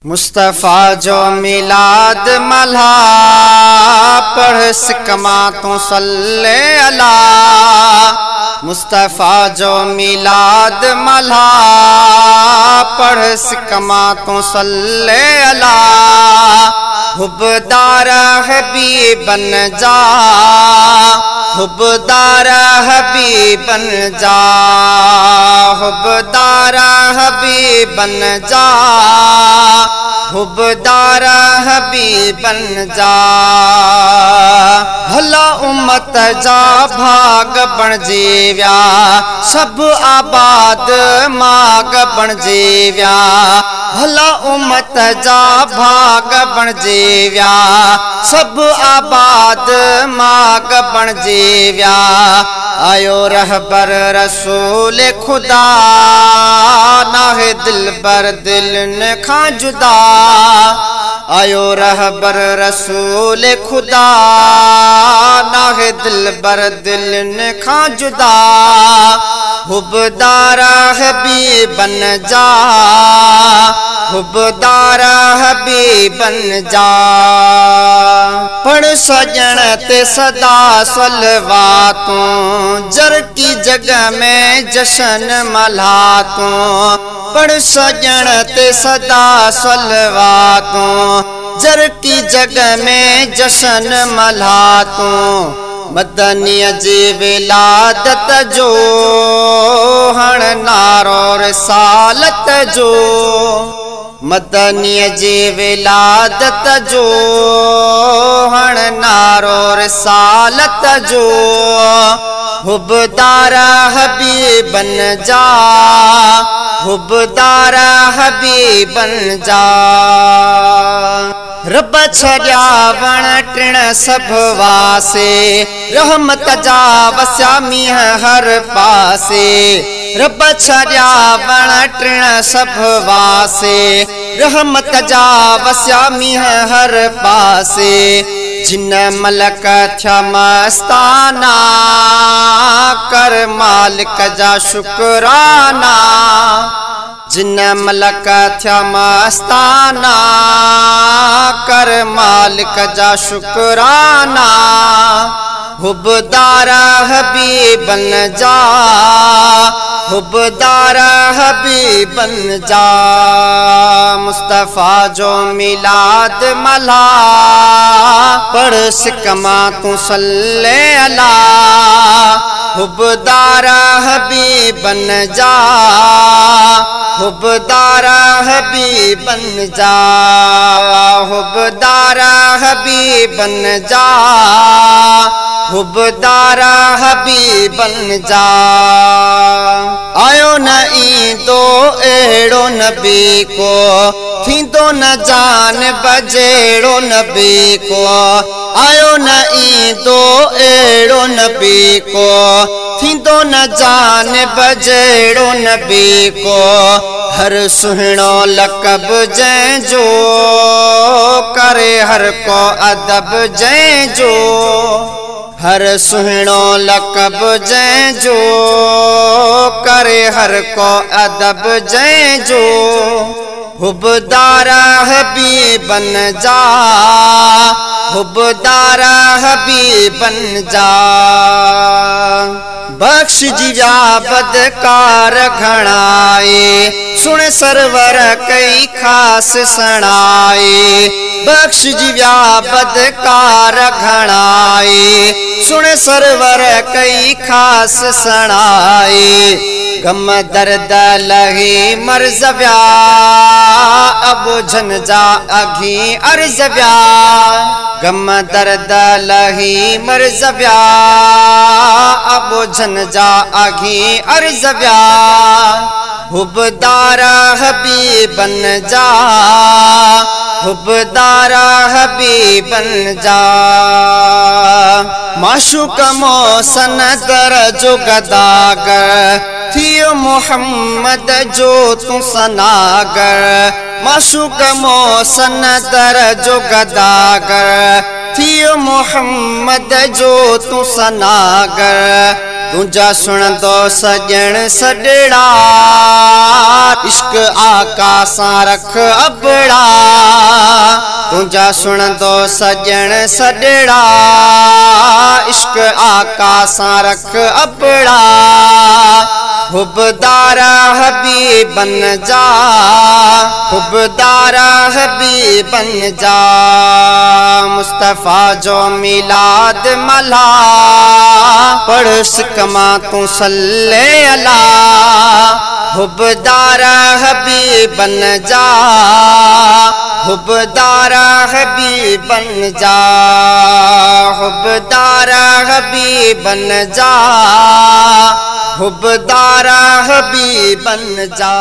मुस्तफ़ा जो मिलाद मल्हा पढ़ सिकमा तू सल्ले अला। मुस्तफ़ा जो मिलाद मल्हा पढ़ सिकमा तू सल्ले अला। हुब्बदार हबीब बन जा, हुब्बदार हबीब बन जा, हुब्बदार हबीब बन जा, हुब्बदार हबीब बन जा। भला उम्मत जा भाग बन जीव्या, सब आबाद माग बन जीव्या। भला उम्मत जा भाग बन जीव्या, सब आबाद माग बन जीव्या। आयो रहबर रसूल खुदा, नाहे दिल बर दिल न खा जुदा। आयो रहबर रसूल खुदा, नाहे दिल बर दिल न खा जुदा। हुब्बदार हबीब बन जा, हुब्बदार हबीब बन जा। पढ़ सजन ते सदा सलवातों, जर की जगह में जश्न मल्हातों। पढ़ सजन ते सदा सलवातों, जर की जगह में जश्न मल्हातों। मदनी जी विलादत जो हण नारो रिसालत जो। मदनी जी विलादत जो हण नारो रिसालत जो। हुब्बदार हबीब बन जा, हुब्बदार हबीब बन जा। रब छड़िया वण टिण सभ वासे, रहमत जा वस्या मींह हर पासे। रब छड़िया वण टिण सभ वासे, रहमत जा वस्या मींह हर पासे। जिन मलक थिया मस्ताना, कर मालिक जा शुकराना। जिन मलक थिया मस्ताना, कर मालिक जा शुकराना। हुब्बदार हबीब बन जा, हुब्बदार हबीब बन जा। मुस्तफ़ा जो मिलाद मल्हा पढ़ सिकमा तू सल्ले अला। हुब्बदार हबीब बन जा, हुब्बदार हबीब बन जा, हुब्बदार हबीब बन जा, हुब्बदार हबीब बन जा। आयो न ईंदो एड़ो नबी को, थींदो न जान बजेड़ो नबी को। आयो न ईंदो एड़ो नबी को, थींदो न जान बजेड़ो नबी को। हर सुहिणो लक़ब जंहिंजो, करे हर को अदब जंहिंजो। हर सुहिणो लक़ब जंहिंजो, करे हर को अदब जंहिंजो। हुब्बदार हबीब बन जा, हुब्बदार हबीब बन जा। बख्श जीव्या बदकार घणाए, सुन सरवर कई खास सणाए। बख्श जीव्या बदकार घणाए, सुन सरवर कई खास सणाए। गम दर्द लही मर्ज़व्या, अबो झन जा अघी अर्ज़व्या। गम दर्द लही मर्ज़व्या, अबो झन जा अघी अर्ज़व्या। हुब्बदार हबीब बन जा, हुब्बदार हबीब बन जा। माशूक मोहसन दर जो गदागर, थियो मोहम्मद जो तू सनागर। माशूक मोहसन दर जो गदागर, थियो मोहम्मद जो तू सनागर। तुझा सुनंदो सजण सॾड़ा इश्क आका सां रख अबड़ा तुझा सुनंदो सजण सॾड़ा इश्क आका सां रख अबड़ा हुबदार हबीब बन जा हुबदार हबीब बन जा मुस्तफ़ा जो मिलाद मला पढ़ सिकमा तू सल्ले अला हुबदार हबीब बन जा हुबदार हबीब बन जा हुबदार हबीब बन जा हुबदार हबीब बन जा।